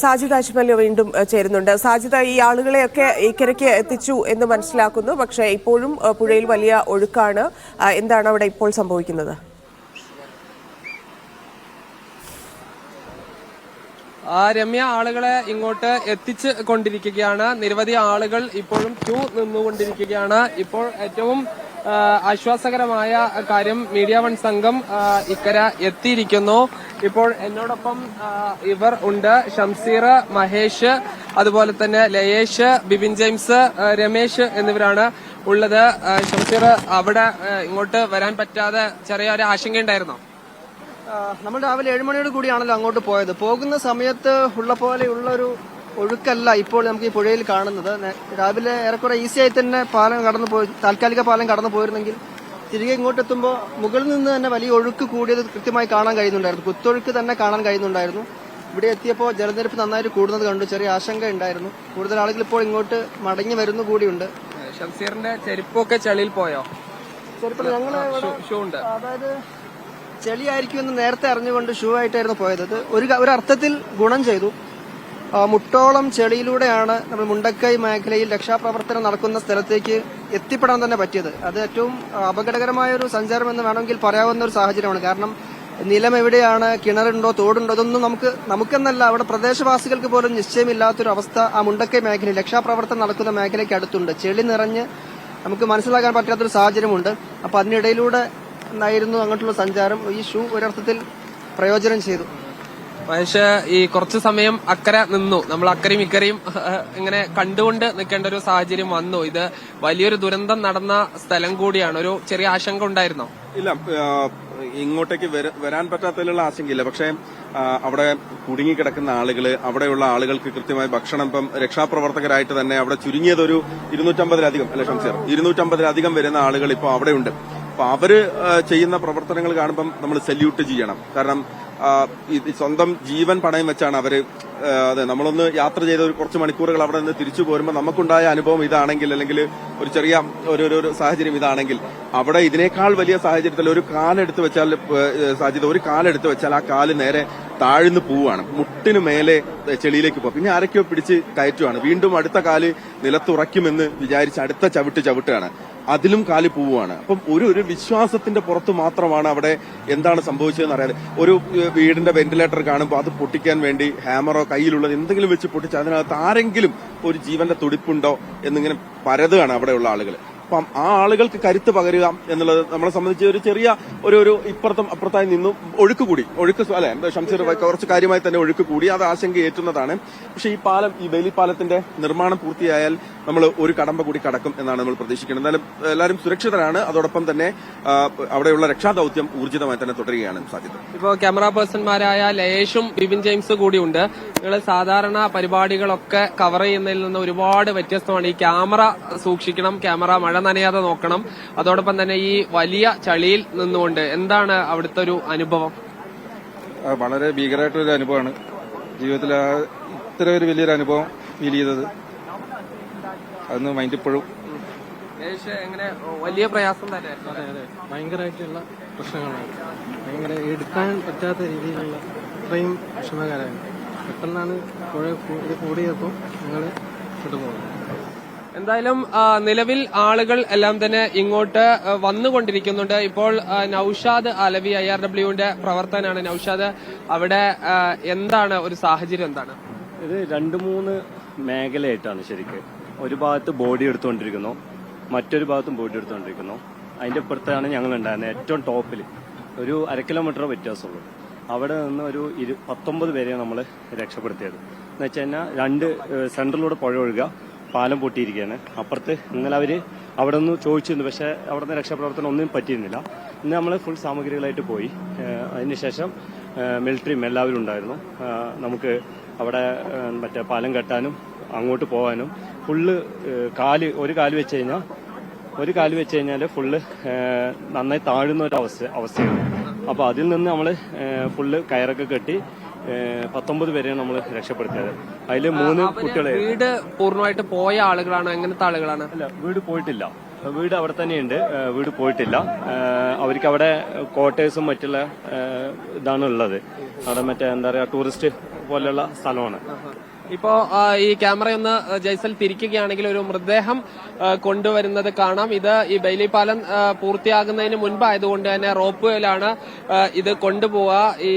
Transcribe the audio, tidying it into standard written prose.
സാജിദ് അജ്മൽ വീണ്ടും ചേരുന്നുണ്ട്. സാജിദ്, ഈ ആളുകളെയൊക്കെ ഇക്കരയ്ക്ക് എത്തിച്ചു എന്ന് മനസ്സിലാക്കുന്നു. പക്ഷേ ഇപ്പോഴും പുഴയിൽ വലിയ ഒഴുക്കാണ്. എന്താണ് അവിടെ ഇപ്പോൾ സംഭവിക്കുന്നത്? രമ്യ, ആളുകളെ ഇങ്ങോട്ട് എത്തിച്ച് കൊണ്ടിരിക്കുകയാണ്. നിരവധി ആളുകൾ ഇപ്പോഴും ക്യൂ നിന്നുകൊണ്ടിരിക്കുകയാണ്. ഇപ്പോൾ ഏറ്റവും ആശ്വാസകരമായ കാര്യം മീഡിയ വൺ സംഘം ഇക്കര എത്തിയിരിക്കുന്നു. ഇപ്പോൾ എന്നോടൊപ്പം ഇവർ ഉണ്ട്: ഷംസീർ, മഹേഷ്, അതുപോലെ തന്നെ ലയേഷ്, ബിബിൻ ജെയിംസ്, രമേശ് എന്നിവരാണ് ഉള്ളത്. ഷംസീർ, അവിടെ ഇങ്ങോട്ട് വരാൻ പറ്റാതെ ചെറിയൊരു ആശങ്കയുണ്ടായിരുന്നോ? നമ്മൾ രാവിലെ 7 മണിയോട് കൂടിയാണല്ലോ അങ്ങോട്ട് പോയത്. പോകുന്ന സമയത്ത് ഉള്ള പോലെയുള്ള ഒരു ഒഴുക്കല്ല ഇപ്പോൾ നമുക്ക് ഈ പുഴയിൽ കാണുന്നത്. രാവിലെ ഏറെക്കുറെ ഈസിയായി തന്നെ പാലം കടന്നു പോയി, താൽക്കാലിക പാലം കടന്നു പോയിരുന്നെങ്കിൽ തിരികെ ഇങ്ങോട്ട് എത്തുമ്പോൾ മുകളിൽ നിന്ന് തന്നെ വലിയ ഒഴുക്ക് കൂടിയത് കൃത്യമായി കാണാൻ കഴിയുന്നുണ്ടായിരുന്നു. കുത്തൊഴുക്ക് തന്നെ കാണാൻ കഴിയുന്നുണ്ടായിരുന്നു. ഇവിടെ എത്തിയപ്പോൾ ജലനിരപ്പ് നന്നായിട്ട് കൂടുന്നത് കണ്ടു. ചെറിയ ആശങ്ക ഉണ്ടായിരുന്നു. കൂടുതൽ ആളുകൾ ഇപ്പോൾ ഇങ്ങോട്ട് മടങ്ങി വരുന്നു കൂടിയുണ്ട്. ഷംസീറിന്റെ ചെരുപ്പൊക്കെ ചളിയിൽ പോയോ? ചെരുപ്പ് ഞങ്ങൾ അതായത് ചെളിയായിരിക്കുമെന്ന് നേരത്തെ അറിഞ്ഞുകൊണ്ട് ഷൂ ആയിട്ടായിരുന്നു പോയത്. ഒരു അർത്ഥത്തിൽ ഗുണം ചെയ്തു. മുട്ടോളം ചെളിയിലൂടെയാണ് നമ്മൾ മുണ്ടക്കൈ മേഖലയിൽ രക്ഷാപ്രവർത്തനം നടക്കുന്ന സ്ഥലത്തേക്ക് എത്തിപ്പെടാൻ തന്നെ പറ്റിയത്. അത് ഏറ്റവും അപകടകരമായ ഒരു സഞ്ചാരം എന്ന് വേണമെങ്കിൽ പറയാവുന്ന ഒരു സാഹചര്യമാണ്. കാരണം നിലം എവിടെയാണ്, കിണറുണ്ടോ, തോടുണ്ടോ, ഇതൊന്നും നമുക്കെന്നല്ല അവിടെ പ്രദേശവാസികൾക്ക് പോലും നിശ്ചയമില്ലാത്തൊരു അവസ്ഥ ആ മുണ്ടക്കൈ മേഖലയിൽ രക്ഷാപ്രവർത്തനം നടക്കുന്ന മേഖലയ്ക്ക് അടുത്തുണ്ട്. ചെളി നിറഞ്ഞ് നമുക്ക് മനസ്സിലാക്കാൻ പറ്റാത്തൊരു സാഹചര്യമുണ്ട്. അപ്പൊ അതിനിടയിലൂടെ ആയിരുന്നു അങ്ങോട്ടുള്ള സഞ്ചാരം. ഈ ഷൂ ഒരർത്ഥത്തിൽ പ്രയോജനം ചെയ്തു. മഹേഷ്, ഈ കുറച്ചു സമയം അക്കരെ നിന്നു. നമ്മൾ അക്കരയും ഇക്കരയും ഇങ്ങനെ കണ്ടുകൊണ്ട് നിൽക്കേണ്ട ഒരു സാഹചര്യം വന്നു. ഇത് വലിയൊരു ദുരന്തം നടന്ന സ്ഥലം കൂടിയാണ്. ഒരു ചെറിയ ആശങ്ക ഉണ്ടായിരുന്നോ? ഇല്ല, ഇങ്ങോട്ടേക്ക് വരാൻ പറ്റാത്തതിലുള്ള ആശങ്കയില്ല. പക്ഷേ അവിടെ കുടുങ്ങിക്കിടക്കുന്ന ആളുകള്, അവിടെയുള്ള ആളുകൾക്ക് കൃത്യമായി ഭക്ഷണം, ഇപ്പം രക്ഷാപ്രവർത്തകരായിട്ട് തന്നെ അവിടെ ചുരുങ്ങിയത് ഒരു 250-ലധികം അല്ലെ ഷംസീർ, 250-ലധികം വരുന്ന ആളുകൾ ഇപ്പോൾ അവിടെയുണ്ട്. അപ്പൊ അവര് ചെയ്യുന്ന പ്രവർത്തനങ്ങൾ കാണുമ്പം നമ്മൾ സല്യൂട്ട് ചെയ്യണം. കാരണം സ്വന്തം ജീവൻ പണയം വെച്ചാണ് അവര്. അതെ, നമ്മളൊന്ന് യാത്ര ചെയ്ത ഒരു കുറച്ച് മണിക്കൂറുകൾ അവിടെ നിന്ന് തിരിച്ചു പോരുമ്പോൾ നമുക്കുണ്ടായ അനുഭവം ഇതാണെങ്കിൽ, അല്ലെങ്കിൽ ഒരു ചെറിയ ഒരു സാഹചര്യം ഇതാണെങ്കിൽ, അവിടെ ഇതിനേക്കാൾ വലിയ സാഹചര്യത്തിൽ ഒരു കാലെടുത്ത് വെച്ചാൽ സാധ്യത, ഒരു കാലെടുത്ത് വെച്ചാൽ ആ കാല് നേരെ താഴ്ന്നു പോവുകയാണ്. മുട്ടിന് മേലെ ചെളിയിലേക്ക് പോകും. പിന്നെ ആരൊക്കെയോ പിടിച്ച് കയറ്റുവാണ്. വീണ്ടും അടുത്ത കാല് നിലത്തുറയ്ക്കുമെന്ന് വിചാരിച്ച് അടുത്ത ചവിട്ടുകയാണ്. അതിലും കാല് പോവുകയാണ്. അപ്പം ഒരു വിശ്വാസത്തിന്റെ പുറത്ത് മാത്രമാണ് അവിടെ എന്താണ് സംഭവിച്ചതെന്ന് അറിയാതെ. ഒരു വീടിന്റെ വെന്റിലേറ്റർ കാണുമ്പോൾ അത് പൊട്ടിക്കാൻ വേണ്ടി ഹാമറോ കയ്യിലുള്ളത് എന്തെങ്കിലും വെച്ച് പൊട്ടിച്ച് അതിനകത്ത് ആരെങ്കിലും ഒരു ജീവന്റെ തുടിപ്പുണ്ടോ എന്നിങ്ങനെ പരതുകയാണ് അവിടെയുള്ള ആളുകൾ. അപ്പം ആ ആളുകൾക്ക് കരുത്ത് പകരുക എന്നുള്ളത് നമ്മളെ സംബന്ധിച്ച് ഒരു ചെറിയ ഒരു ഇപ്പുറത്തും അപ്പുറത്തായി നിന്നും ഒഴുക്ക് അല്ലെ ഷംസീർ, കുറച്ച് കാര്യമായി തന്നെ ഒഴുക്ക് കൂടി. അത് ആശങ്ക ഏറ്റുന്നതാണ്. പക്ഷെ ഈ പാലം, ഈ വേലിപ്പാലത്തിന്റെ നിർമ്മാണം പൂർത്തിയായാൽ നമ്മൾ ഒരു കടമ്പ കൂടി കടക്കും എന്നാണ് നമ്മൾ പ്രതീക്ഷിക്കുന്നത്. എന്നാലും എല്ലാവരും സുരക്ഷിതരാണ്. അതോടൊപ്പം തന്നെ അവിടെയുള്ള രക്ഷാദൌത്യം ഊർജിതമായി തന്നെ തുടരുകയാണ് സാധ്യത. ഇപ്പോൾ ക്യാമറ പേഴ്സൺമാരായ ലയേഷും ബിബിൻ ജെയിംസ് കൂടിയുണ്ട്. നിങ്ങൾ സാധാരണ പരിപാടികളൊക്കെ കവർ ചെയ്യുന്നതിൽ നിന്ന് ഒരുപാട് വ്യത്യസ്തമാണ്. ഈ ക്യാമറ സൂക്ഷിക്കണം, ക്യാമറ മഴ നനയാതെ നോക്കണം. അതോടൊപ്പം തന്നെ ഈ വലിയ ചളിയിൽ നിന്നുകൊണ്ട് എന്താണ് അവിടുത്തെ ഒരു അനുഭവം? വളരെ ഭീകരമായിട്ടൊരു അനുഭവമാണ്. ജീവിതത്തിൽ ഇത്ര ഒരു വലിയൊരു അനുഭവം ഫീൽ ചെയ്തത്. അതൊന്ന് മൈൻഡ് ഇപ്പോഴും എങ്ങനെ വലിയ പ്രയാസം തന്നെ. അതെ, ഭയങ്കരമായിട്ടുള്ള പ്രശ്നങ്ങളാണ്. ഭയങ്കര എടുക്കാൻ പറ്റാത്ത രീതിയിലുള്ള അത്രയും വിഷമകരമാണ്. പെട്ടെന്നാണ് പുഴ കൂടിയപ്പോൾ ഞങ്ങൾ വിട്ടുപോകുന്നത്. എന്തായാലും നിലവിൽ ആളുകൾ എല്ലാം തന്നെ ഇങ്ങോട്ട് വന്നുകൊണ്ടിരിക്കുന്നുണ്ട്. ഇപ്പോൾ നൌഷാദ് അലവി IRWന്റെ പ്രവർത്തകനാണ്. നൌഷാദ്, അവിടെ എന്താണ് ഒരു സാഹചര്യം? എന്താണ് ഇത്? 2-3 മേഖലയായിട്ടാണ് ശരിക്കും. ഒരു ഭാഗത്ത് ബോഡി എടുത്തുകൊണ്ടിരിക്കുന്നു, മറ്റൊരു ഭാഗത്തും ബോഡി എടുത്തുകൊണ്ടിരിക്കുന്നു. അതിന്റെ ഇപ്പുറത്താണ് ഞങ്ങൾ ഉണ്ടായിരുന്നത്. ഏറ്റവും ടോപ്പിൽ ഒരു 1/2 കിലോമീറ്റർ വ്യത്യാസമുള്ളൂ. അവിടെ നിന്ന് ഒരു 19 പേരെയാണ് നമ്മൾ രക്ഷപ്പെടുത്തിയത്. എന്ന് വെച്ച് കഴിഞ്ഞാൽ 2 സെന്ററിലൂടെ പുഴ ഒഴുകുക, പാലം പൊട്ടിയിരിക്കുകയാണ്. അപ്പുറത്ത് ഇന്നലെ അവര് അവിടെ നിന്ന് ചോദിച്ചിരുന്നു, പക്ഷെ അവിടെ നിന്ന് രക്ഷാപ്രവർത്തനം ഒന്നും പറ്റിയിരുന്നില്ല. ഇന്ന് നമ്മൾ ഫുൾ സാമഗ്രികളായിട്ട് പോയി. അതിനുശേഷം മിലിറ്ററിയും എല്ലാവരും ഉണ്ടായിരുന്നു. നമുക്ക് അവിടെ മറ്റേ പാലം കെട്ടാനും അങ്ങോട്ട് പോകാനും ഫുള്ള് ഒരു കാല് വെച്ച് കഴിഞ്ഞാൽ ഫുള്ള് നന്നായി താഴുന്ന ഒരു അവസ്ഥയാണ്. അപ്പൊ അതിൽ നിന്ന് നമ്മൾ ഫുള്ള് കയറൊക്കെ കെട്ടി 19 പേരെയാണ് നമ്മൾ രക്ഷപ്പെടുത്തിയത്. അതിൽ 3 കുട്ടികളെ. വീട് പൂർണ്ണമായിട്ട് പോയ ആളുകളാണ്? എങ്ങനത്തെ ആളുകളാണ്? അല്ല, വീട് പോയിട്ടില്ല. വീട് അവിടെ തന്നെയുണ്ട്. വീട് പോയിട്ടില്ല. അവർക്ക് അവിടെ ക്വാർട്ടേഴ്സും മറ്റുള്ള ഇതാണ് ഉള്ളത്. അവിടെ മറ്റേ എന്താ പറയാ, ടൂറിസ്റ്റ് പോലെയുള്ള സ്ഥലമാണ്. ഇപ്പോ ഈ ക്യാമറയൊന്ന് ജയ്സൽ തിരിക്കുകയാണെങ്കിൽ ഒരു മൃതദേഹം കൊണ്ടുവരുന്നത് കാണാം. ഇത് ഈ ബെയിലി പാലം പൂർത്തിയാകുന്നതിന് മുൻപായതുകൊണ്ട് തന്നെ റോപ്പ് വേയിലാണ് ഇത് കൊണ്ടുപോവുക. ഈ